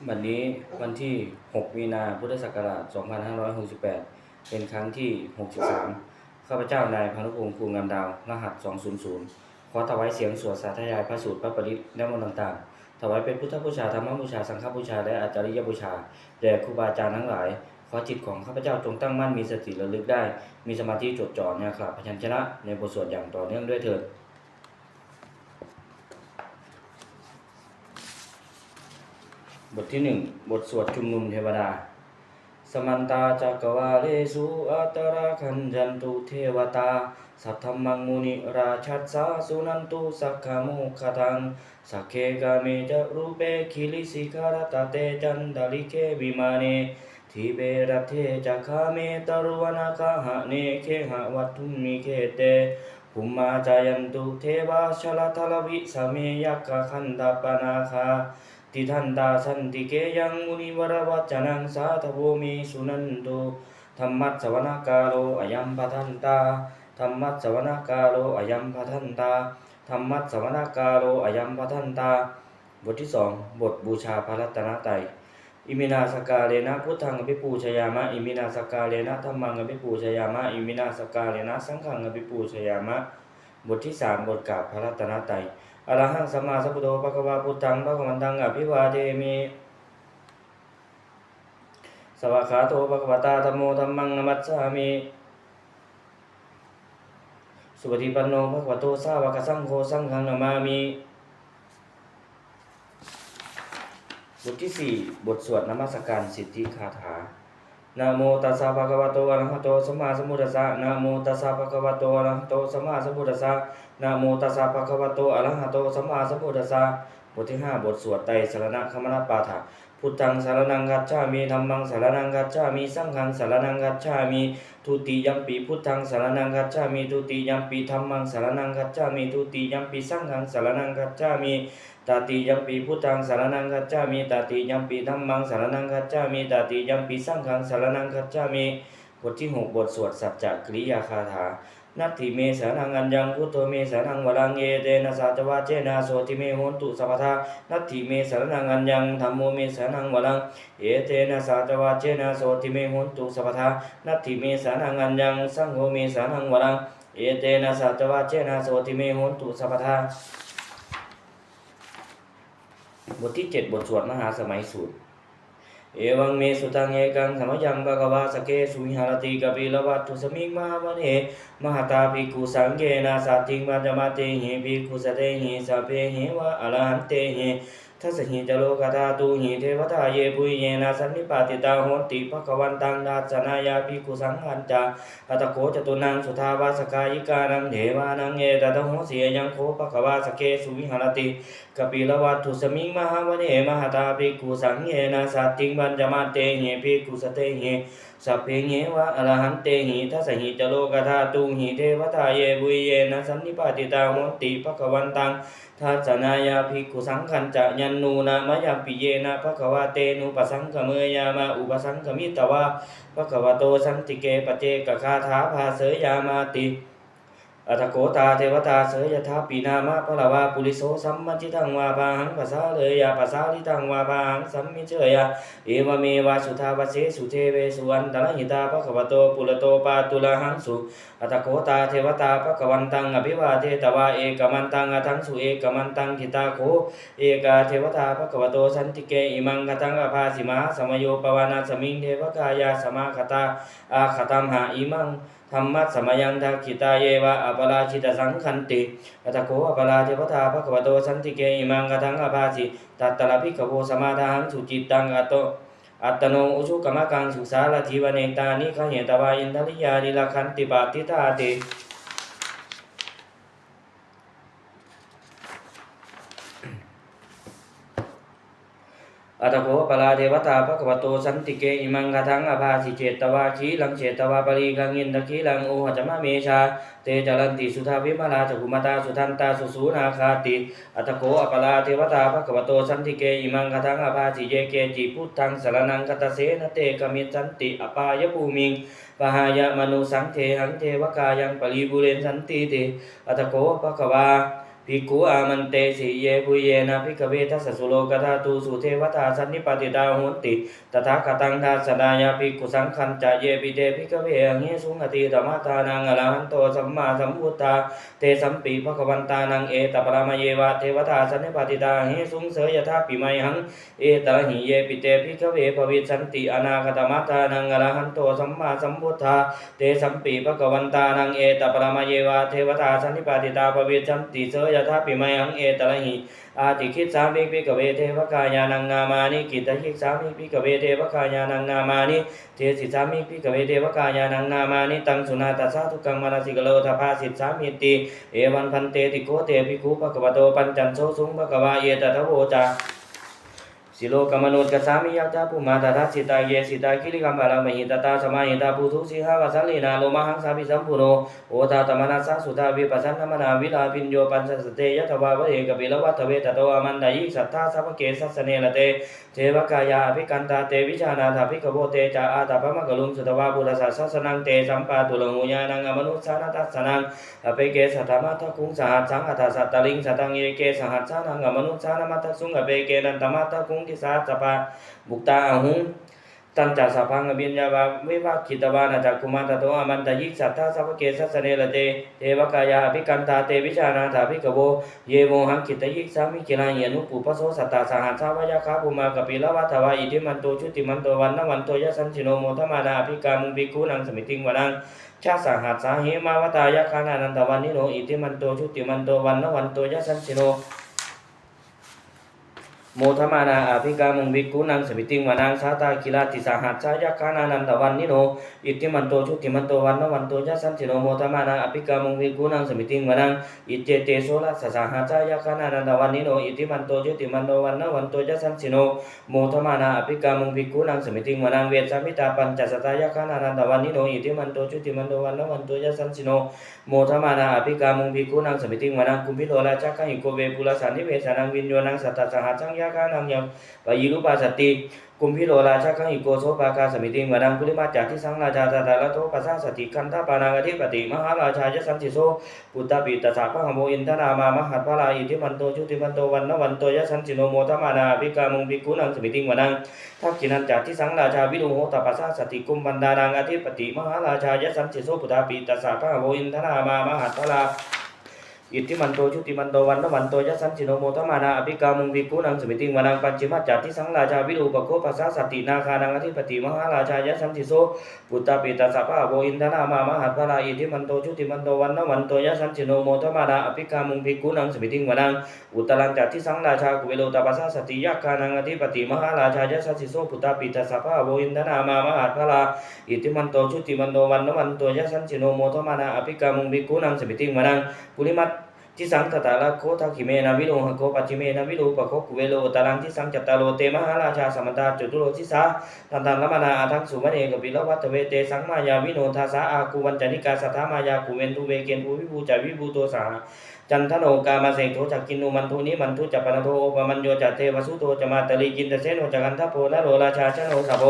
บัดนี้วันที่ 6 มีนาพุทธศักราช 2568 เป็นครั้งที่ 63 ข้าพเจ้านายพานุพงษ์ภูงามดาว รหัส 200 ขอถวายเสียงสวดสาธยายพระสูตรพระปริตรและมนต์ต่างๆ ถวายเป็นพุทธบูชาธรรมบูชาสังฆบูชาและอาจาริยบูชาแด่ครูบาอาจารย์ทั้งหลาย ขอจิตของข้าพเจ้าจงตั้งมั่นมีสติระลึกได้ มีสมาธิจดจ่อในอักขระพยัญชนะในบทสวดอย่างต่อเนื่องด้วยเถิดบทที่ 1 บทสวดชุมนุมเทวดาสมันตาจักวาเลสุอัตราคันจันตุเทวตาสัทธมังมุนิราชัสสะสุนันตุสักขโมคตังสักเคกาเมจรูเปคิลิสิกรตเตจันดาลิเควิมาเนทิเบรเทจักขเมตรุวนาคหะเนเคหะวัตถุมิเคเตภุมมาจายันตุเทวาชลทลวิสเมยักขคันตปนาคาติทันตาสันติเกยังมุนิวรวัจนังสาธโวมิสุนันตุธรรมัสสวนกาโลอยัมปทันตาธรรมัสสวนกาโลอยัมปทันตาธรรมัสสวนกาโลอยัมปทันตาบทที่ 2 บทบูชาพระรัตนตรัยอิมินาสกาเลนะพุทธังอภิปูชยามะอิมินาสกาเลนะธัมมังอภิปูชยามะอิมินาสกาเลนะสังฆังอภิปูชยามะบทที่ 3 บทกราบพระรัตนตรัยอรหังสัมมาสัมพุทโธภควาพุทธังภควันตังอภิวาเทมิสวากขาโตภควตาธัมโมธัมมังนัมมัสสามิสุปฏิปันโนภควโตสาวกสังโฆสังฆังนามามิบทที่ 4 บทสวดนมัสการสิทธิคาถานะโมตัสสะภะคะวะโตอะระหะโตสัมมาสัมพุทธัสสะนะโมตัสสะภะคะวะโตอะระหะโตสัมมาสัมพุทธัสสะนะโมตัสสะภะคะวะโตอะระหะโตสัมมาสัมพุทธัสสะบทที่ 5 บทสวดไตรสรณคมนปาฐะพุทธังสรณังคัจฉามิธัมมังสรณังคัจฉามิสังฆังสรณังคัจฉามิทุติยัมปิพุทธังสรณังคัจฉามิทุติยัมปิธัมมังสรณังคัจฉามิทุติยัมปิสังฆังสรณังคัจฉามิตติยัมปิพุทธังสรณังคัจฉามิตติยัมปิธัมมังสรณังคัจฉามิตติยัมปิสังฆังสรณังคัจฉามิบทที่ 6 บทสวดสัจจกริยาคาถานัตถิเมสนังอัญญังพุทโธเมสนังวรังเอเตนะสัจวะเจนะโสติเมโหนตุสัพพทานัตถิเมสนังอัญญังธัมโมเมสนังวรังเอเตนะสัจวะเจนะโสติเมโหนตุสัพพทานัตถิเมสนังอัญญังสังโฆเมสนังวรังเอเตนะสัจวะเจนะโสติเมโหนตุสัพพทาบทที่ 7 บทสวดมหาสมัยสูตรเอวังเมสุตังเอกังสมยังภควาสเกสุวิหารติกปิลวัตถุสมิงมหามเนมหตาภิกขุสังเกนะสัตถิมัจจมาเตหิภิกขุสเตหิสัพเพหิวะอรหันเตหิทัสหิจโลกธาตุหิเทวตาเยปุยเยนะสันนิปาติตาโหติภควันตังนาสนายาภิกขุสังฆัญจาอัตโกจตุนังสุทาวาสกายิกานังเทวานังเอตตะโหเสียยังโคภควาสเกสุวิหารติกปิลวัตถุสมิงมหามเนมหตาภิกขุสังเกนะสัตถิมัจจมาเตหิภิกขุสเตหิสัพเพหิวะอรหันเตหิทัสหิจโลกธาตุหิเทวตาเยปุยเยนะสันนิปาติตาโหติภควันตังทัสนายาภิกขุสังฆัญจะยันนูนะมะยปิเยนะภควาเตนุปสังขเมยามาอุปสังขมิตวะภควโตสันติเกปเจกคาถาภาเสยามาติอัตโกตาเทวตาเสยทาปีนามะพลาวาปุริโสสัมมัจิตังวาปาหังภาษาเลยยาภาษาลิตังวาปาหังสัมมิเชยาเอวเมวาสุทาวเสสุเทเวสุอันตรหิตาภควโตปุรโตปาตุลหังสุอัตโกตาเทวตาภควันตังอภิวาเทตวาเอกมันตังอทังสุเอกมันตังทิตาโคเอกาเทวตาภควโตสันติเกอิมังกตังอภาสิมาสมโยปวานาสมิงเทวกายาสมาคตาอาคตัมหาอิมังธรรมัสสมยังทักขิตาเยวะอปราชิตสังคันติอัตโกอปราเทวตาภควโตสันติเกอิมังกตังอภาสิตัตตระภิกขโวสมาทาหังสุจิตตังอัตโนอุชุกมะกังสุสารทิวเนตานิขเหตวาอินทริยานิลคันติปาติตาติอัตโกปลาเทวตาภควโตสันติเกอิมังกทังอภาสิเจตวาขีลังเจตวาปริกังอินทขีลังโอหจมะเมชาเตจรันติสุทาวิมาลาจักุมตาสุทันตาสุสูนาคาติอัตโกอปลาเทวตาภควโตสันติเกอิมังกทังอภาสิเยเกจิพุทธังสรณังกัตเสนเตกมิสันติอปายภูมิงปหายะมนุสังเทหังเทวกายังปริบุเรนสันติเตอัตโกภควา ภิกขุอามันเตสิเยปุเยนะภิกขเวทัสสะสุโลกธาตุสุเทวตาสันนิปติตาโหนติตถาคตังทัสสดายาภิกขุสังคัญจเยปิเตภิกขเวอหิสุงอติธรรมทานังอรหันโตสัมมาสัมพุทธาเตสัมปีภคะวันตานังเอตปรามเยวะเทวตาสันนิปติตาหิสุงเสยถาปิมัยหังเอตระหิเยปิเตภิกขเวภวิสันติอนาคตมัตตานังอรหันโตสัมมาสัมพุทธาเตสัมปีภคะวันตานังเอตปรามเยวะเทวตาสันนิปติตาภวิสันติเสยถาปิมัยหังเอตระหิอาติคิดสามิภิกขเวเทวกายานังนามานิกิตติคิดสามิภิกขเวเทวกายานังนามานิเทสิสามิภิกขเวเทวกายานังนามานิตังสุนาตัสสะทุกขังมนสิกโลทภาสิสามิติเอวันพันเตติโกเตภิกขุภควโตปัญจันโสสุงภควาเยตถะโวจาสิโลกมนุษย์กัสสามิยักษ์ภูมาตถาสิตาเยสิตาคิริกัมบาลามหิตตาสมาหิตาปุถุสิหาวสัลลีนาโลมหังสาภิสัมปุโนโอตาตมนัสสะสุทาวิปัสสนมนาวิลาปิญโยปัญสเตยะทวาวะเอกปิลวัตเวตโตอมันดายิสัทธาสัพเพเกสัสเนละเตเทวกายาภิกันตาเตวิชานาถาภิกขโวเตจาอาตาภมะกลุมสุตวาบุรสัสสนังเตสัมปาตุลงูญานังอมนุสสานัสสนังอเปเกสัทธามัทคุงสหัสสังอัตถสัตตลิงสัตังเยเกสหัสสานังอมนุสสานัมัทสุงอเปเกนันตมัทคุงทิสาสปาบุกตาอหุงตันจัสสะพังอภิญญาวาวิวัคิตวานาจักกุมารตโตอมันตยิสัทธาสัพเพเกสัสสเนละเตเทวกายาภิกันตาเตวิชานาถาภิกขโวเยโมหังคิตยิสามิกิลาเยนุปุปโสสัตตาสหัสสาวายาคาภูมากปิลวัฏวาอิทิมันโตชุติมันโตวันนวันโตยะสันสิโนโมทมานาภิกามุภิกขุนังสมิติงวนังชาสหัสสาเหมาวตายะคานานันตวันนิโนอิทิมันโตชุติมันโตวันนวันโตยะสันสิโนโมทมานาอภิกามุงภิกขุนังสมิติงวนังสาตากิลาติสหัสสายะคานานันตวันนิโนอิติมันโตชุติมันโตวันนวันโตยะสันติโนโมทมานาอภิกามุงภิกขุนังสมิติงวนังอิเจเตโสละสหัสสายะคานานันตวันนิโนอิติมันโตชุติมันโตวันนวันโตยะสันติโนโมทมานาอภิกามุงภิกขุนังสมิติงวนังเวสสามิตาปัญจสตายะคานานันตวันนิโนอิติมันโตชุติมันโตวันนวันโตยะสันติโนโมทมานาอภิกามุงภิกขุนังสมิติงวนังกุมพิโลราชกังหิโกเวปุลสันนิเวสานังวิญโยนังสัตตสหัสสังยะคานังยปยิรุปาสติกุมพิโลราชกังหิโกโสภาคาสมิติงวนังคุลิมาจาทิสังราชาตถาลโตปัสสะสติคันธปานังอธิปติมหาราชายสันติโสปุตตปิตสะพะหโมอินทนามามหัตภลาอิทิมันโตชุติมันโตวันนวันโตยะสันติโนโมทมานาภิกามุงภิกขุนังสมิติงวนังทักขินันจาทิสังราชาวิโรโหตปัสสะสติกุมบันดานังอธิปติมหาราชายสันติโสปุตตปิตสะพะหโมอินทนามามหัตภลาอิทธิมันโตชุติมันโตวันนวันโตยะสันติโนโมทมานาอภิกามุงภิกขุนังสมิติงวนังปัญจิมัจจทิสังราชาวิรูปโคปัสสะสตินาคานังอธิปติมหาราชายะสันติโสปุตตปิตสะภะโวอินทนามามหัตภลาอิทธิมันโตชุติมันโตวันนวันโตยะสันติโนโมทมานาอภิกามุงภิกขุนังสมิติงวนังอุตรังจัตทิสังราชากุเวโลตปัสสะสติยักขานังอธิปติมหาราชายะสันติโสปุตตปิตสะภะโวอินทนามามหัตภลาอิทธิมันโตชุติมันโตวันนวันโตยะสันติโนโมทมานาอภิกามุงภิกขุนังสมิติงวนังปุริมัตทิสังตถาลโคทักขิเมนะวิโลหะโคปัจฉิเมนะวิรูปะโคกุเวโลตารังทิสังจัตตาโลเตมหาราชาสมตาจุตุโลทิสาตันตังละมนาอาทังสุวเนกปิลวัตเวเตสังมายาวิโนทาสาอาคูวันจนิกาสัทธามายากุเวนทุเวเกนภูวิภูจาวิภูโตสาจันทโนกามาเสกโทจักกินุมันทุนิมันทุจัปปนโทโอปมัญโยจัตเทวสุโตจมาตลีกินตเสโนจักันทโพนโรราชาชโนสะโพ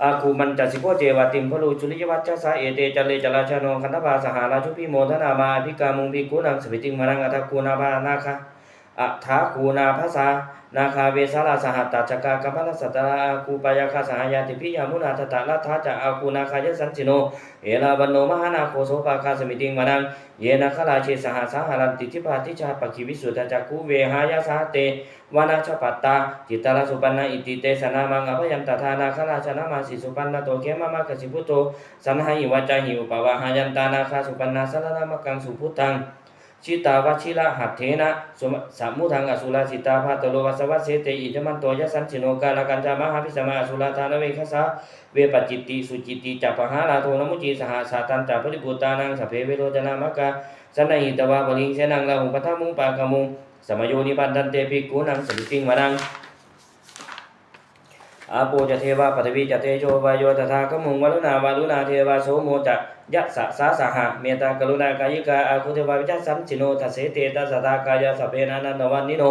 อาคูมันจัสิโพเจวติมพลูจุลิยวัชชะสาเอเตจัลเลจลาชโนคันธภาสหาราชุพิโมทนามาภิกามุงภิกขุนังสมิติงมนังอัตถคูนาภานาคาอัฏฐาคูนาภาษานาคาเวสาราสหัตตจักกากัปปะสัตตาอาคูปายาคาสหายาติพิยามุนาทตะลัทธาจะอาคูนาคายสันติโนเอลาบันโนมหานาโคโสภาคาสมิติงมนังเยนะคลาเชสหสาหารันติทิปาติชาปคิวิสุทธจักขุเวหายาสาเตวานาชปัตตาจิตตาลสุปันนาอิติเตสนามังอภยันตถานาคลาชนะมาสิสุปันนาโตเขมะมะกสิพุโตสัมหาหิวาจาหิอุปวาหายันตานาคาสุปันนาสรณามะกังสุพุตังชิตาวชิระหัตเถนะสมุทังอสุราสิตาภาตโลวัสวัสเสเตอิจมันโตยสันสิโนกาลกัญจามหาภิสมาอสุราธานเวคสาเวปจิตติสุจิตติจัปปหาลาโทนมุจีสหสาตันจัปปริปุตตานังสเพเวโรจนามะกาสันนหิตวาบลิงเสนังลาหุปัทธมุงปากมุงสมโยนิปันตันเตภิกขุนังสมิติงวนังอาโปจะเทวาปฐวีจะเตโชวายโยตถาคมุงวรุณาวารุณาเทวาโสโมจะ ยะสะสาสหะเมตตากรุณากายิกาอาคุเทวาวิจัสสันชิโนทัสเสเตตัสสะตากายาสัพเพนานันตวันนิโน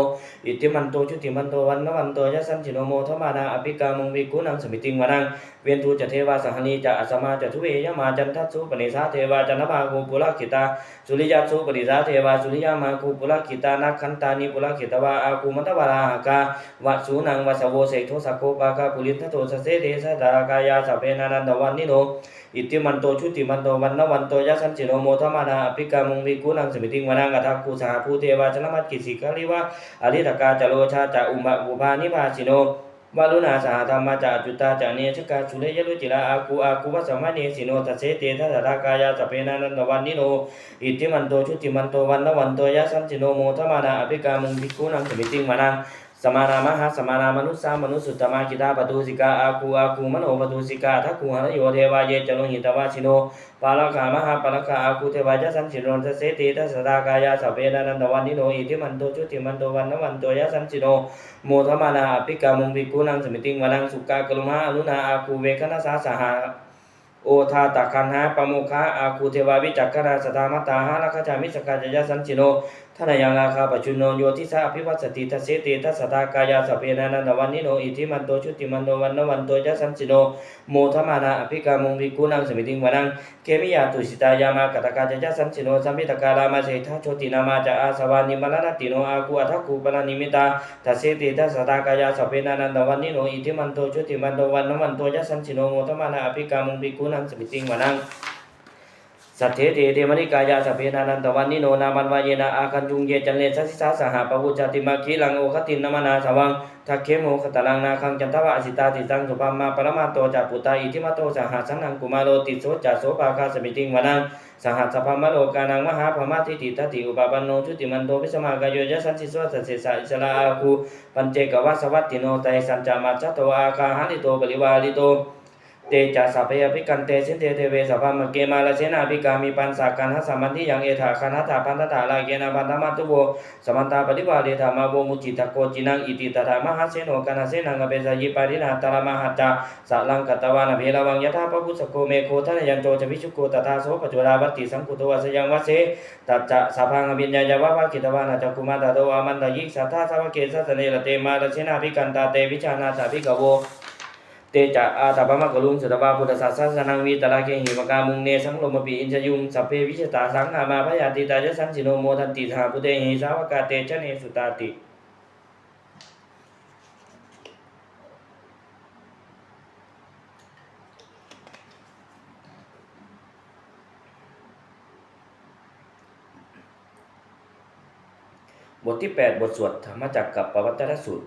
อิติมันโตชุติมันโตวันนวันโตยัสสันชิโนโมทมานาอภิกามงวิกุนังสมิติงวนังเวียนทูจะเทวาสังหณีจะอัสมาจะทุเวยมาจันทัสสุปณิสาเทวาจันทมาคูปุระกิตาสุริยาสุปณิสาเทวาสุริยามาคูปุระกิตานักขันตานิปุระกิตวาอาคูมัตตวาราหกาวะสูนังวะสโวเสกโทสักโกปากาปุรินทโตสเสเทสะตากายาสัพเพนานันตวันนิโนอิติมันโตชุติมันโตวันนวันโตยัสสันจิโนโมทมานาอภิกามงวิกุนังสมิติงวนังอัตถคูสหภูเทวาชนะมัจกิสิกาลิวะอริตกาจโลชาจะอุมะอุปานิภาชิโนวารุณาสหธรรมจะจุตาจะเนชกาสุเลยลุจิระอาคูวัสมาเนสิโนทัสเสเตทัสสะตากายาสัพเพนานันตวันนิโนอิติมันโตชุติมันโตวันนวันโตยัสสันจิโนโมทมานาอภิกามงวิกุนังสมิติงวนังสมานามหาสมานามนุสามนุสุตตมากิตาปตุสิกาอาคูมโนปตุสิกาทักคูหะโยเทวาเยจโนหิตวาชิโนปาลกามหาปาลกาอาคูเทวายัสสันชิโนทัสเสติทัสสะตากายาสัพเพนานันตวันนิโนอิทิมันโตชุติมันโตวันนวันโตยัสสันชิโนโมทมานาอภิกามงวิกุนังสมิติงวนังสุกากรุมาอนุนาอาคูเวคณสาสหะโอทาตคันหาปโมคะอาคูเทวาวิจักขณาสตามตาหะลัคจามิสกาจยัสสันชิโนท่านยังราคาปัจจุโนโยทิสาภิวัสติทัสเสติทัสสะตากายาสัพเพนานันตวันนิโนอิทิมันโตชุติมันโตวันนวันโตยัสสันชิโนโมทมานาอภิกามงวิกุนังสมิติงวนังเกมิยาตุสิตายามากตกาจยัสสันชิโนสัมมิตกาลามาเสทาโชตินามาจะอาสวานิมลนติโนอาคูอัทคูปนานิมิตาทัสเสติทัสสะตากายาสัพเพนานันตวันนิโนอิทิมันโตชุติมันโตวันนวันโตยัสสันชิโนโมทมานาอภิกามงวิกุนังสมิติงวนังสัทเถเตเทมนิกายาสัพเพนานันตวันนิโนนามันวายนาอาคันจุงเยจันเลสัสสิสาสหปะวุจติมาคีลังโอคตินนมนาสวังทักเขโมขตลังนาคังจันทวะอสิตาติตังสุภามาปรมาโตจัปุตตาอิทิมาโตสหสังนังกุมาโลติโสจัโสปาคาสมิติงวนังสหัสสะพามโลกานังมหาภมาทิติตติอุปปันโนชุติมันโตวิสมากายโยยัสสันติสวะสเสสะอิสลาอาคูปัญเจกวัสวัตติโนไตสัญจามัจจโตอาคาหาลิโตปริวาลิโตเตจัสสะเพยภิกันเตสินเตเทเวสัพพมเกมาลเสนาภิกามิปันสากันหัสสัมมันทิยังเอถาคันหัตถาพันธตาลาเกนาพันธมัตตุโวสมันตาปฏิวาเดธามาโวมุจิตโกจินังอิติตถามหาเสโนกันหเสนังอเปสยิปารินาตระมหัจจาสะลังกัตตวานะเพลวังยะธาปพุสโกเมโคทะยันโจจวิชุโกตถาโสปจุราวัตติสังคุตวะสยังวะเสตัจจะสัพพังอภิญญายาวะภกิตวานะจักขุมาตโตอามันตยิสัทธาสาวเกสัสเนลเตมาลเสนาภิกันตาเตวิชานาสาภิกโวเตจะอาตาปะมะกะลุงสุตวาพุทธศาสสนังวิตระเกหิมกามุงเนสังโลมปิอินชยุงสัพเพวิชตาสังนามาพยาติตายัสสันสิโนโมทันติสหพุเตหิสาวกาเตชะเนสุตาติบทที่8บทสวดธรรมจักรกับปวัตตรสูตร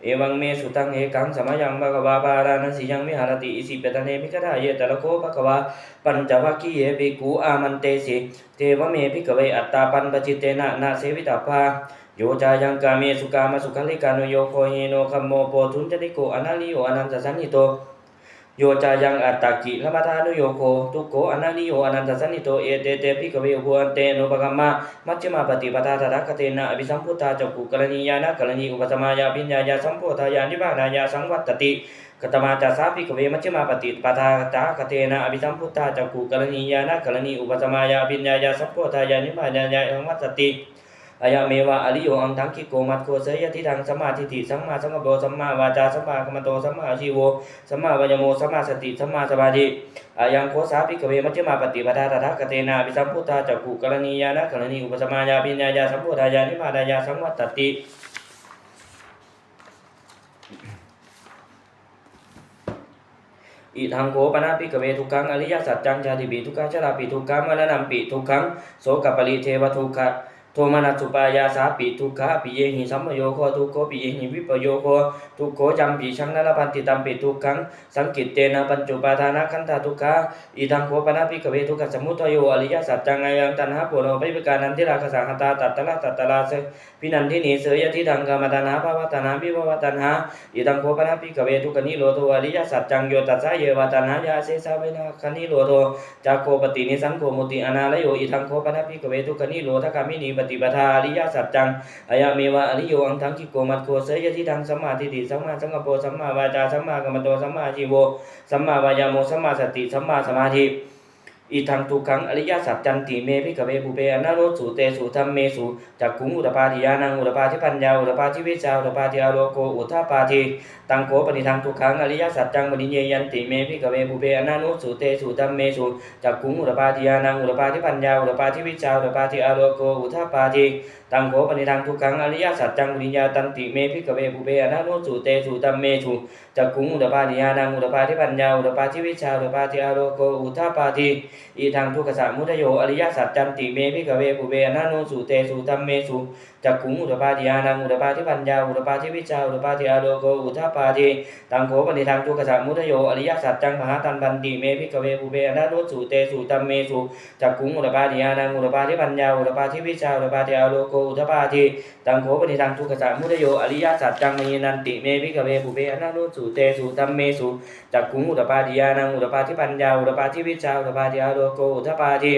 เอวังเมสุตังเอกังสมัยังภควาปาราณสียังมิหารติอิสิเปตเนมิกดาเยตระโคภควาปัญจวัคคีเยภิกขุอามันเตสิเทวเมภิกขเวอัตตาปันปจิตเตนะนาเสวิตัพพาโยจายังกาเมสุกามสุขัลลิกานุโยโคเฮโนคัมโมโปทุนจติโกอนาลิโยอนันตสันนิโตโยจายังอัตตกิละมัทานุโยโคทุกโกอนาลิโยอนันตสันนิโตเอเตเตภิกขเวอุปันเตโนปกัมมามัจฉิมาปฏิปทาตถาคเตนะอภิสัมพุทธาจักขุกรณียานะกรณีอุปสมายาปิญญายาสัมโพธายานิบาณายาสังวัตติกตมาจัสสาภิกขเวมัจฉิมาปฏิปทาตถาคเตนะอภิสัมพุทธาจักขุกรณียานะกรณีอุปสมายาปิญญายาสัมโพธายานิบาณายาสังวัตติอายะเมวะอริโยอังทังคิโกมัตโคเสยทิทังสัมมาทิฏฐิสัมมาสังกัปโปสัมมาวาจาสัมมากัมมันโตสัมมาอาชีโวสัมมาวายโมสัมมาสติสัมมาสมาธิอายังโคสาภิกขเวมัจฉิมาปฏิปทาตถาคเตนะอภิสัมพุทธาจักขุกรณียานะกรณีอุปสมายาปิญญายาสัมโพธายานิบาณายาสังวัตติอิทังโขปนาภิกขเวทุกขังอริยสัจจังชาติปิทุกขชราปิทุกขังมรณัมปิทุกขังโสกปริเทวทุกขะโทมนัสสุปายาสาปิทุกขะปิเยหิสัมโยโคทุกโขปิเยหิวิปโยโคทุกโขจัมปิชังนรพันติตัมปิทุกขังสังกิตเตนะปัญจุปาทานะขันธทุกขะอิทังโขปนาภิกขเวทุกขสมุทัยโยอริยสัจจังอายังตัณหาปุโรปวิกานันทิราคสังหตาตัตตะละตัตตะลาเสพินันทินีเสยทิทังกามตัณหาภวตัณหาวิภวตัณหาอิทังโขปนาภิกขเวทุกขนิโรโทอริยสัจจังโยตัสสะเยวตัณหายาเสสะเวนะคนิโรโทจักโคปตินิสังโฆมุติอนาลโยอิทังโขปนาภิกขเวทุกขนิโรทกามินีปฏิปทาอริยสัจจังอายะเมวะอริโยอังทังคิโกมัตโคเสยทิทังสัมมาทิฏฐิสัมมาสังกัปโปสัมมาวาจาสัมมากัมมันโตสัมมาอาชีโวสัมมาวายโมสัมมาสติสัมมาสมาธิอ อีทังทุกขังอริยสัจจันติเมภิกขเวปุเปอนันโนสุเตสุธัมเมสุจักขุงอุตปาทิญาณังอุตปาทิปัญญาอุตปาทิวิชาอุตปาทิอโลโกอุทธาปาทิตังโขปนิทังทุกขังอริยสัจจังปริญเยยันติเมภิกขเวปุเปอนันโนสุเตสุธัมเมสุจักขุงอุตปาทิญาณังอุตปาทิปัญญาอุตปาทิวิชาอุตปาทิอโลโกอุทธาปาทิตังโขปนิทังทุกขังอริยสัจจังปริญญาตันติเมภิกขเวปุเปอนันโนสุเตสุธัมเมสุจักขุงอุตปาทิญาณังอุตปาทิปัญญาอุตปาทิวิชาอุตปาทิอโลโกอุทธาปาทิอีทังทุกขสมุทัยโยอริยสัจจันติเมภิกขเวปุเปอนันโนสุเตสุธัมเมสุจักขุงอุตปาทิญาณังอุตปาทิปัญญาอุตปาทิวิชาอุตปาทิอโลโกอุทธาปาทิตังโขปนิทังทุกขสมุทัยโยอริยสัจจังมหาตันบันติเมภิกขเวปุเปอนันโนสุเตสุธัมเมสุจักขุงอุตปาทิญาณังอุตปาทิปัญญาอุตปาทิวิชาอุตปาทิอโลโกอุทธาปาทิตังโขปนิทังทุกขสมุทัยโยอริยสัจจังมหินันติเมภิกขเวปุเปอนันโนสุเตสุธัมเมสุจักขุงอุตปาทิญาณังอุตปาทิปัญญาอุตปาทิวิชาอุตปาทิอโลโกอุทธาปาทิ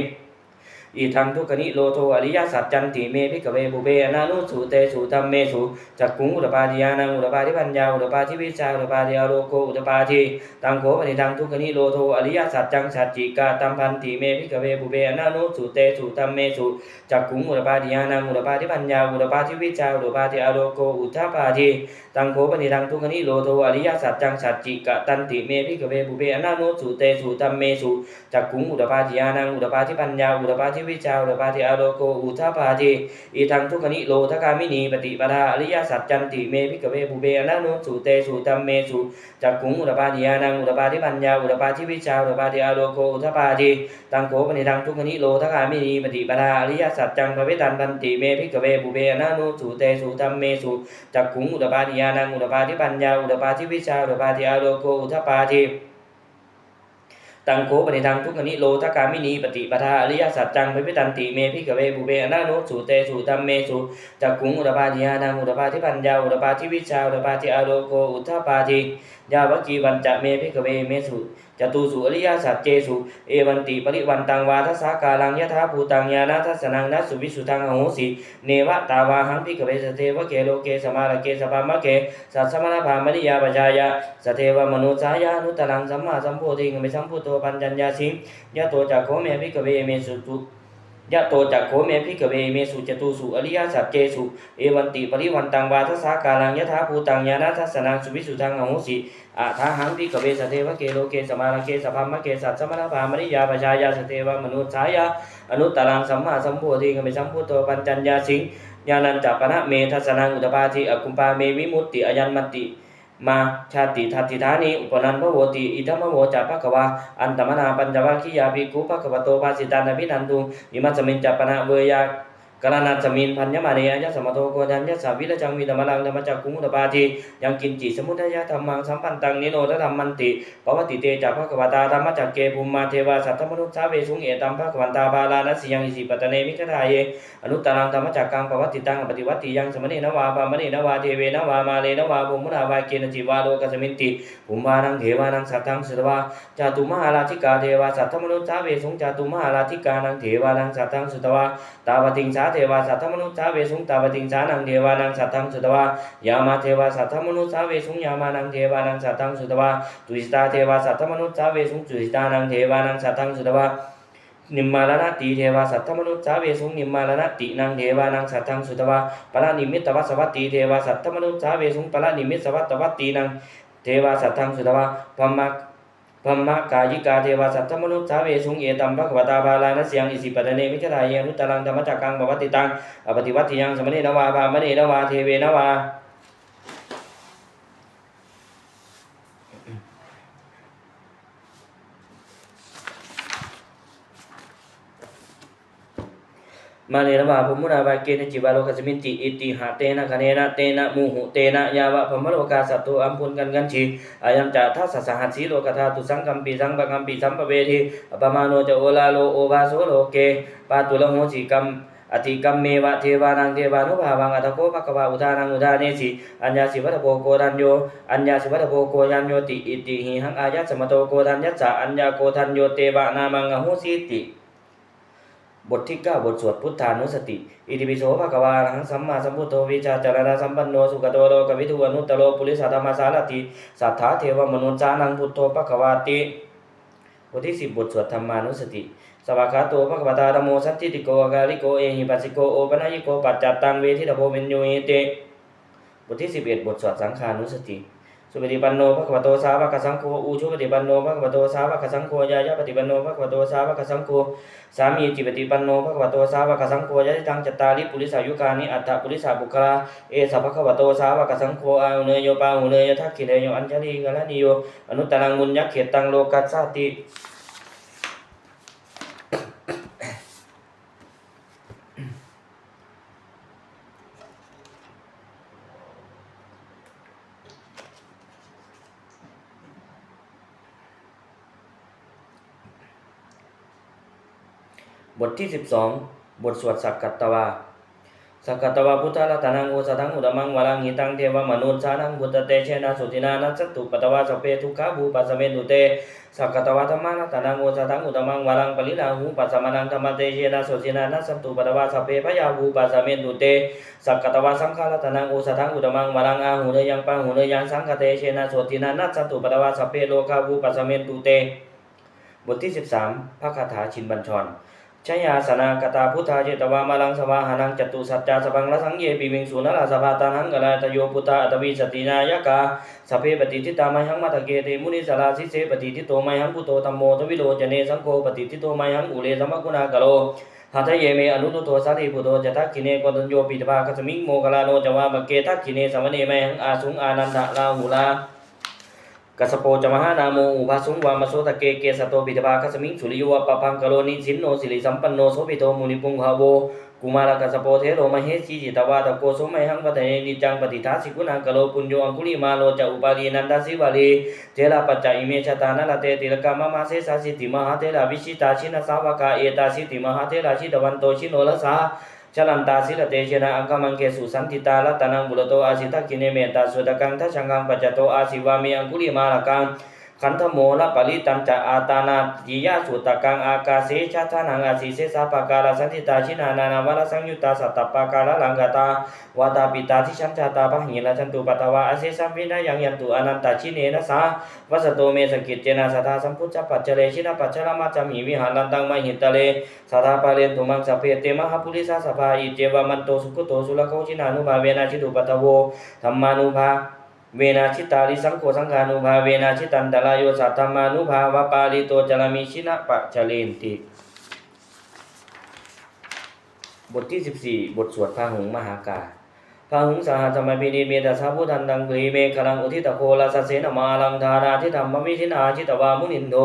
อีทังทุกขนิโรโทอริยสัจจันติเมภิกขเวปุเปอนันโนสุเตสุธัมเมสุจักขุงอุตปาทิญาณังอุตปาทิปัญญาอุตปาทิวิชาอุตปาทิอโลโกอุทธาปาทิตังโขปนิทังทุกขนิโรโทอริยสัจจังสัจจิกาตัมพันติเมภิกขเวปุเปอนันโนสุเตสุธัมเมสุจักขุงอุตปาทิญาณังอุตปาทิปัญญาอุตปาทิวิชาอุตปาทิอโลโกอุทธาปาทิตังโขปนิทังทุกขนิโรโทอริยสัจจังสัจจิกะตันติเมภิกขเวปุเปอนันโนสุเตสุธัมเมสุจักขุงอุตปาทิญาณังอุตปาทิปัญญาอุตปาทิวิชาอุตปาทิอโลโกอุทธาปาทิอีทังทุกขนิโรธคามินีปฏิปทาอริยสัจจันติเมภิกขเวปุเปอนันโนสุเตสุธัมเมสุจักขุงอุตปาทิญาณังอุตปาทิปัญญาอุตปาทิวิชาอุตปาทิอโลโกอุทธาปาทิตังโขปนิทังทุกขนิโรธคามินีปฏิปทาอริยสัจจังภเวตันตันติเมภิกขเวปุเปอนันโนสุเตสุธัมเมสุจักขุงอุตปาทิญาณังอุตปาทิปัญญาอุตปาทิวิชาอุตปาทิอโลโกอุทธาปาทิตังโขปนิทังทุกขนิโรธคามินีปฏิปทาอริยสัจจังภเวตันติเมภิกขเวปุเปอนันโนสุเตสุธัมเมสุจักขุงอุตปาทิญาณังอุตปาทิปัญญาอุตปาทิวิชาอุตปาทิอโลโกอุทธาปาทิยาวกีวันจะเมภิกขเวเมสุจตุสุอริยสัจเจสุเอวันติปริวันตังวาทัสสากาลังยถาภูตังญาณทัสสนังนัสสุวิสุทังอโหสิเนวะตาวาหังภิกขเวสเทวะเกโลเกสมาระเกสปามะเกสัสสมณภามณิยาปจายะสเทวมนุสายานุตตังสัมมาสัมโพธิงเมสัมพุทโธปัญญญาสิยะโตจักโขเมภิกขเวเมสุตุยะโตจักโขเมภิกขเวเมสุจตุสุอริยสัจเจสุเอวันติปริวันตังวาทัสสากาลังยถาภูตังญาณทัสสนังสุวิสุทังอโหสิอาทาหังภิกขเวสเทวะเกโลเกสมาระเกสภามะเกสัสสมณภามณิยาปชายาสเทวมนุสายาอนุตตรังสัมมาสัมโพธิงเมสัมพุทโธปัญญญาสิงญาณัญจปนะเมทัสสนังอุตปาทิอกุมปาเมวิมุตติอยันมติมาชาติทัตติธานิอุปนันพโวติอิธัมมโวจัปปะคะวาอันตมนาปัญจวัคคียาภิกขุภควโตภาสิตันอภินันตุอิมัสสมินจัปปนะเวยากรณัสมินพัญญมาเนยะสมโทโกยัญญะสาวิรจังวิธรรมลังธรรมจักขุงอุตปาทิยังกินจิสมุทัยธรรมังสัมปันตังนิโรธธรรมันติปวัตติเตจักภควตาธรรมจักเกภูมิมาเทวาสัตตมนุสาเวสุงเอตัมภควันตาบาลานัสยังอิสิปตเนมิคทาเยอนุตตรังธรรมจักกังปวัตติตังปฏิวัติยังสมณีนวาปามณีนวาเทเวนวามาเลนวาภูมุนาวาเกณจิวาโลกัสมินติภูมานังเทวานังสัตตังสุตวาจตุมหาราธิกาเทวาสัตตมนุสาเวสุงจตุมหาราธิกานังเทวานังสัตตังสุตวาตาวติงสาเทวาสัตตมนุสาเวสุงตาวติงสานังเทวานังสัตตังสุตวายามาเทวาสัตตมนุสาเวสุงยามานังเทวานังสัตตังสุตวาตุสิตาเทวาสัตตมนุสาเวสุงตุสิตานังเทวานังสัตตังสุตวานิมมาลนะติเทวาสัตตมนุสาเวสุงนิมมาลนะตินังเทวานังสัตตังสุตวาปละนิมิตตวัสวัตติเทวาสัตตมนุสาเวสุงปละนิมิตสวัตตวัตตินังเทวาสัตตังสุตวาพมะกายิกาเทวาสัตตมนุสาเวสุงเอตัมภควตาบาลานัสยังอิสิปตเนมิคทาเยอนุตตรังธรรมจักกังปวัตติตังอปฏิวัติยังสมณีนวาภามณีนวาเทเวนวามาเลนะวาภูมุนาวาเกณจิวาโลกัสมินติอิติหะเตนะคะเนนะเตนะมูหุเตนะยาวะพมโลกาสัตโตอัมพุนกันชีอายัมจาทัสสะหัสสีโลกธาตุสังกัมปิสังปะกัมปิสัมปเวทีอปมาโนจะโอลาโลโอบาโสโลเกปาตุละโหสิกัมอติกัมเมวะเทวานังเทวานุภาวังอัตโกภควาอุทานังอุทาเนสิอัญญาสิวัตโพโกทันโยอัญญาสิวัตโพโกยันโยติอิติหิหังอายัสสมโตโกทันยัสสะอัญญาโกทันโยเตวะนามังอโหสิติบทที่9บทสวดพุทธานุสติอิติปิโสภะคะวาอะระหังสัมมาสัมพุทโธวิชาจารณะสัมปันโนสุขโตโลกวิทูอนุตตโรปุริสธรรมสารติสัทธาเทวมนุษย์สานังพุทโธภะคะวาติ ทที่10บทสวดธรรมานุสติสวากขาโตภควตาธัมโมสัทธิติโกอากาลิโกเอหิปัสสิโกโอปนัญิโกปัจจัตตังเวทิตาโพเมญโยเอเตบทที่11บทสวดสังฆานุสติสุปฏิปันโนภควโตสาวกสังโฆอุชุปฏิปันโนภควโตสาวกสังโฆยายะปฏิปันโนภควโตสาวกสังโฆสามีจิปฏิปันโนภควโตสาวกสังโฆยะติตังจัตตาริปุริสายุกานิอัตถปุริสาบุคลาเอสะภควโตสาวกสังโฆอาหุเนโยปาหุเนยทักขิเนโยอัญชลีกะละนิโยอนุตตรังมุญญักเขตังโลกัสสาติบทที่12บทสวดสักกัตตวาสักกัตตวาพุทธรัตนังโอสถังอุตมังวรังหิตังเทวมนุษย์สานังพุทธเตเชนะสุตินานัสสตุปตวาสเปทุกขาภูปัสสเมตุเตสักกัตตวาธรรมารัตนังโอสถังอุตมังวรังปริลาหูปัสสมนังธรรมเตเชนะสุตินานัสสตุปตวาสเปพยาภูปัสสเมตุเตสักกัตตวาสังฆรัตนังโอสถังอุตมังวรังอาหูเนยังปังหูเนยังสังฆเตเชนะสุตินานัสสตุปตวาสเปโลกาภูปัสสเมตุเตบทที่13พระคาถาชินบัญชรชยาสนากตาพุทธาเจตวามาลังสวาหานังจตุสัจจาสพังละสังเยปิวิงสุนราสภาตานังกลาตโยพุทธาอัตวิสตินายกาสเพปฏิทิตามัยหังมัตเกเตมุนิสาราสิเสปฏิทิโตมัยหังพุโตธัมโมทวิโลจเนสังโฆปฏิทิโตมัยหังอุเลสัมภกุณากโลหัตเยเมอนุตุโตสาธิพุโตจทักขิเนกตัญโยปิตภาคัสมิงโมกลาโนจวามเกทักขิเนสมเนมัยหังอาสุงอานันทะลาหุลากัสโปจมหานาโมอุภาสุงวามโสตะเกเกสโตปิตภาคัสมิงสุริโยวะปะพังกโลนิสินโนสิริสัมปันโนโสภิโตมุนิปุงหาโวกุมารกัสโปเทโรมเหสีจิตวาตโกโสมัยหังปะเทนิจังปฏิทาสิกุณากโลปุญโยอังคุลิมาโลจะอุปาลีนันดาสิวาลีเทระปัจจอิเมชตานะละเตติลกามะมาเสสาสิติมหาเทระวิชิตาชินะสาวกาเอตาสิติมหาเทระชิตวันโตชิโนละสาชลันตาสิละเตเชนะอังคมังเกสุสันติตาลัตตันังบุรโตอาสิตะกิเนเมตตาสุตกังทัชังกังปัจจโตอาสิวามีอังคุลิมาละกังขันธโมละปริตัมจะอาตานาจิยาสุตกังอากาเสชาทานังอาสิเสสาปากาลสันติตาชินานานาวรสังยุตตาสัตตปากาลลังกตาวาตาปิตาทิชันชาตาพหิราชันตุปัตตวาอเสสัมวินายังยันตุอนันตชิเนนะสาวัสโตเมสกิจเจนะสัทธาสัมพุทธปัจเจเลชินะปัจเจลมัจจมิวิหารันตังมหิตะเลสัทธาปาเรนตุมังสเพเตมหาปุริสาสภาอิเจวามันโตสุขโตสุลโคชินานุภาเวนะชิตุปัตตโวธัมมานุภาเวนาชิตาลิสังโฆสังฆานุภาเวนาชิตันตลายโยสัทธมานุภาวะปาลิโตจลามิชินะปะชเลนติบทที่14บทสวดพาหุงมหากาพาหุงสหธรรมปินิเมตสาพุทันตังกรีเมฆลังอุทิตโคลาสเสนมาลังธานาทิธรรมวิธินาชิตวามุนินโด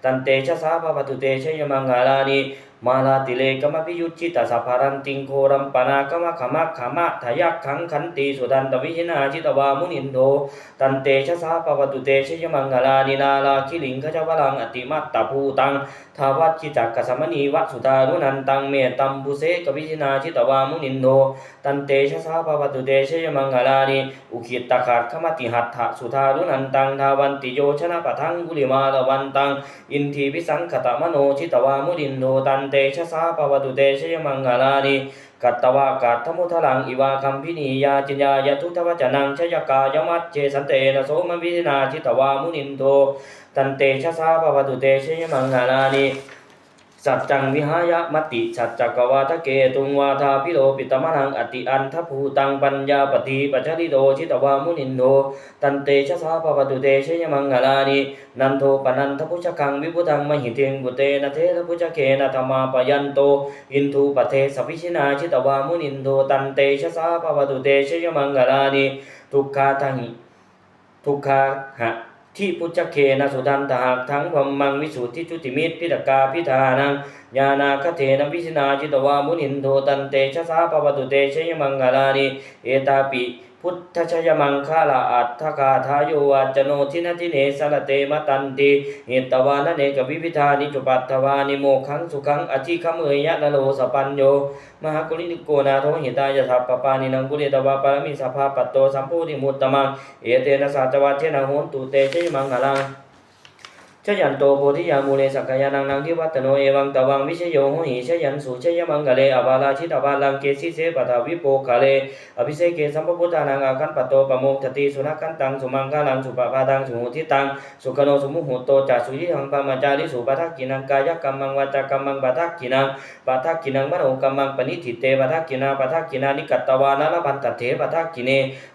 ตันเตชะสาภวตุเตชยมังกาลานิมาลาติเลกมพิยุจิตาสัพพารันติงโครัมปนากมะขมะขมะทยักขังขันติสุดันตวิชินาจิตวามุนินโดตันเตชะสาภวตุเตชยมังกาลานินาลาคิลิงขจวรังอติมัตตภูตังทาวัชิจักกสมณีวสุตานุนันตังเมตัมบุเสกวิชินาจิตวามุนินโดตันเตชะสาภวตุเตชยมังกาลานิอุคิตตขาดขมติหัตถะสุธานุนันตังทาวันติโยชนะปะทังกุลิมาลวันตังอินทีวิสังขตมโนจิตวามุนินโดตันเตชะสาภวตุเตชยมังกาลานิกัตตวากัตถมุทลังอิวาคัมพินียาจิญญายทุตวจนังชยกายมัจเจสันเตนะโสมวิธินาจิตวามุนินโดตันเตชะสาภวตุเตชยมังกาลานิสัจจังวิหายมติสัจจกวาทะเกตุงวาทาพิโลปิตมนังอติอันทภูตังปัญญาปฏิปัจจริโตชิตวามุนินโดตันเตชะสาภวตุเตชยมังกาลานินันโทปนันทพุชคังวิพุทังมหิเทงบุเตนะเทระพุชเกนะธรรมาปยันโตอินทูปเทสวิชินาชิตวามุนินโดตันเตชะสาภวตุเตชยมังกาลานิทุกขาทังทุกขาหะที่พุจเกนะสุดันตหักทั้งพมังวิสุทธิจุติมิตรพิตกาพิธานังญาณาคเทนะวิชินาจิตวามุนินโทตันเตชะสาภวตุเตชยมังกาลานิเอตาปิพุทธชยมังคาลาอัตถกาทายโยวัจโนทินทิเนสละเตมตันติเหตวานเนกวิพิธานิจุปัตถวานิโมขังสุขังอธิขมเอยะนโลสปัญโยมหากุลินิโกนาโทหิตายะสัพปปานินังกุลิตวาปารมิสัพพะปัตโตสัมโพธิมุตตมังเอเตนะสัจวัชเชนะโหนตุเตชยมังกาลัง ชยันโตโพธิยามูเลสักกายานังนังทิวัตโนเอวังตวังวิชโยโหหิชยันสุชยมังกะเลอบาลาชิตอบาลังเกสิเสปะทาวิโปกะเลอภิเศกเกสัมปพุทธานังอาคันปโตปโมทติสุนักขันตังสุมังคาลังสุปปาทังสุหุทิตังสุขโนสุมุหุโตจัสุยิหังปามจาริสุปทักกินังกายกัมมังวาจากัมมังปทักกินังมโนกัมมังปณิทิเตปทักกินานิกัตตวานะละพันตเถปทักกิเน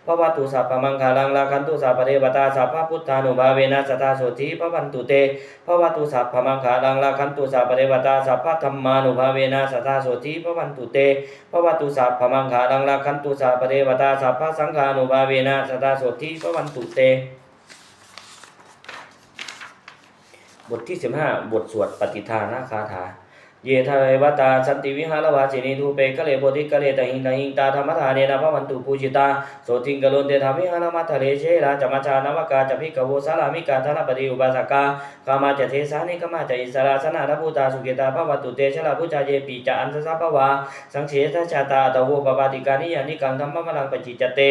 ภวตุสัพพมังคาลังลาคันตุสัพพเทวตาสัพพพุทธานุภาเวนะสัทธาโสติภวันตุเตภวตุสัพพมังคาลังลาคันตุสัพพเทวตาสัพพธัมมานุภาเวนะสัทธาโสติภวันตุเตภวตุสัพพมังคาลังลาคันตุสัพพเทวตาสัพพสังฆานุภาเวนะสัทธาโสติภวันตุเตบทที่15บทสวดปฏิทานคาถาเยทายวตาสันติวิหารวาสินีทูเปกะเลโพธิกะเลตหิงตาธรรมทาเนนะภวันตุปูจิตาโสติงกะโลนเตธรรมิหารมัทธะเลเชราจมัชานวกาจภิกขโวสารามิกาธนปฏิอุบาสกากามาจเทสานิกมาจอิสราสนาภูตาสุเกตาภวันตุเตชลาพุจาเยปิจอันสสะภวาสังเฉทชาตาตโวปปาติกานิยานิกังธรรมมลังปจิจเต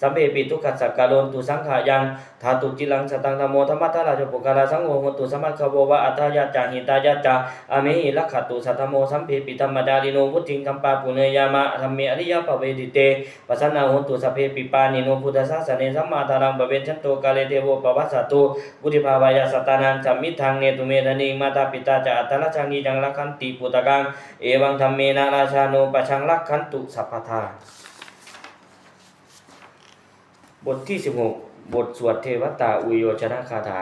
สัมเปปิทุกขัสสะกะโลนตุสังขายังธาตุจิลังสตังธรรมโมธรรมัทธราชปุกาลาสังโฆโหตุสัมมัคคโววะอัตถยะจาหิตายะจาอเมหิลักขตุสัทธโมสัมเพปิธรรมจาริโนพุทธิงสัมปาปุเนยามะธัมเมอริยปเวดิเตปัสสนาโหตุสัพเพปิปานิโนพุทธศาสเนสัมมาทารังปเวชันโตกาเลเทโวปวัสสตุบุติภาวายาสตานังสัมมิทังเนตุเมธนิมาตาปิตาจาอัตตลัชังนิจังลักขันติปุตกังเอวังธัมเมนะราชาโนปะชังลักขันตุสัพพทาบทที่16บทสวดเทวตาอุโยชนะคาถา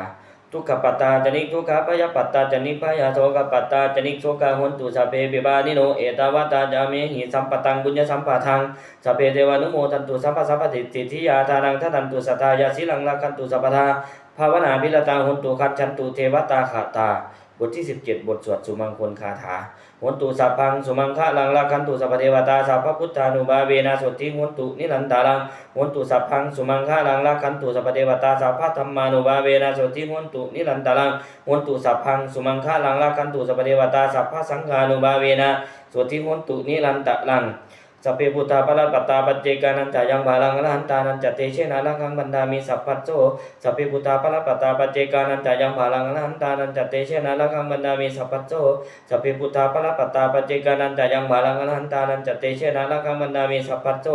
ทุกขปัตตาจนิกทุกขปยปัตตาจนิกพยาโสกปัตตาจนิกโสกาหุนตุสัพเพปิบานิโนเอตาวตาจามิหิสัมปตังบุญญสัมปทังสัพเพเทวานุโมทันตุสัพพสัพพติทิยาทานังทันตุสัทธายาสิลังลักขันตุสัพพทาภาวนาภิรตังหุนตุคัจฉันตุเทวตาคาตาบทที่17บทสวดสุมังคลคาถาโหนตุสัพพังสุมังคะลังลักขันตุสัพพเทวตาสัพพพุทธานุภาเวนะโสติโหนตุนิรันตารังโหนตุสัพพังสุมังคะลังลักขันตุสัพพเทวตาสัพพธัมมานุภาเวนะโสติโหนตุนิรันตารังโหนตุสัพพังสุมังคะลังลักขันตุสัพพเทวตาสัพพสังฆานุภาเวนะโสติโหนตุนิรันตารังสัพเพพุทธาปรัตปัตตาปัจเจกานันจายังบาลังอรหันตานันจเตเชนะลังคังบันดามิสัพพัสโสสัพเพพุทธาปรัตปัตตาปัจเจกานันจายังบาลังอรหันตานันจเตเชนะลังคังบันดามิสัพพัสโสสัพเพพุทธาปรัตปัตตาปัจเจกานันจายังบาลังอรหันตานันจเตเชนะลังคังบันดามิสัพพัสโส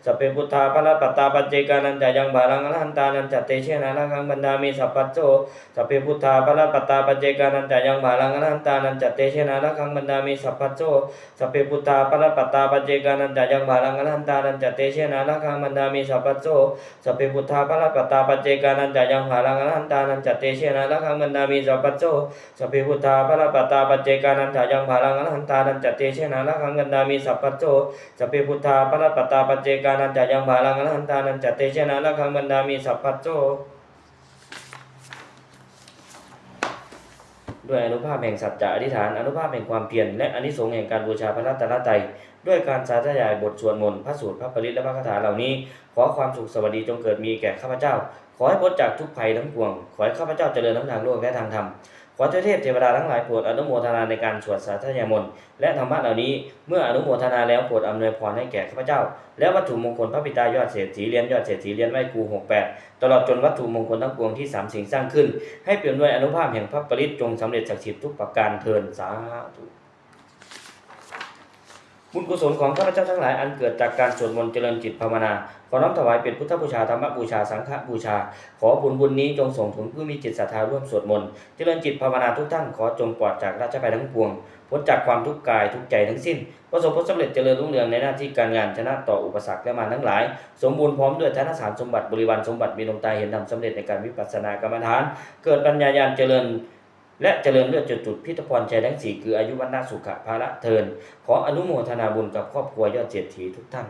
สัพเพพุทธาปรัตปัตตาปัจเจกานันจายังบาลังอรหันตานันจเตเชนะลังคังบันดามิสัพพัสโสสัพเพพุทธาปรัตปัตตาปัจเจกานันจายังบาลังอรหันตานันจเตเชนะลังคังบันดามิสัพพัสโสสัพเพพุทธาปรัตปัตตาปัจเจกานันจายังบาลังอรหันตานันจเตเชนะลังคังบันดามิสัพพัสโสสัพเพพุทธาปรัตปัตตาปัจเจกานันจายังบาลังอรหันตานันจเตเชนะลังคังบันดามิสัพพัสโสสัพเพพุทธาปรัตปัตตาปัจเจกานันจายังบาลังอรหันตานันจเตเชนะลังคังบันดามิสัพพัสโสสัพเพพุทธาปรัตปัตตาปัจเจกานันจายังบาลังอรหันตานันจเตเชนะลังคังบันดามิสัพพัสโสด้วยอนุภาพแห่งสัจจะอธิษฐานอนุภาพแห่งความเพียรและอานิสงส์แห่งการบูชาพระรัตนตรัยด้วยการสาธยายบทสวดมนต์พระสูตรพระปริตและพระคาถาเหล่านี้ขอความสุขสวัสดีจงเกิดมีแก่ข้าพเจ้าขอให้พ้นจากทุกภัยทั้งปวงขอให้ข้าพเจ้าเจริญทั้งทางโลกและทางธรรมขอเทพเทวดาทั้งหลายโปรดอนุโมทนาในการสวดสาธยายมนต์และธรรมะเหล่านี้เมื่ออนุโมทนาแล้วโปรดอำนวยพรให้แก่ข้าพเจ้าและวัตถุมงคลพระปิตายอดเศรษฐีเหรียญยอดเศรษฐีเหรียญไหว้ครู68ตลอดจนวัตถุมงคลทั้งปวงที่3สิ่งสร้างขึ้นให้เปลี่ยนด้วยอนุภาพแห่งพระปริตจงสำเร็จศักดิ์สิทธิ์ทุกประการเทอญสาธุบุญกุศลของข้าพเจ้าทั้งหลายอันเกิดจากการสวดมนต์เจริญจิตภาวนาขอน้อมถวายเป็นพุทธบูชาธรรมบูชาสังฆบูชาขอบุญนี้จงส่งถึงผู้มีจิตศรัทธาร่วมสวดมนต์เจริญจิตภาวนาทุกท่านขอจงปลอดจากราชภัยทั้งปวงพ้นจากความทุกข์กายทุกใจทั้งสิ้นประสบผลสำเร็จเจริญรุ่งเรืองในหน้าที่การงานชนะต่ออุปสรรคและมารทั้งหลายสมบูรณ์พร้อมด้วยธนสารสมบัติบริวารสมบัติมีดวงตาเห็นธรรมสำเร็จในการวิปัสสนากรรมฐานเกิดปัญญาญาณเจริญและเจริญเลือดจุดพิทพรชัยทั้ง4คืออายุวัฒนะสุขภาละเทินขออนุโมทนาบุญกับครอบครัวยอดเศรษฐีทุกท่าน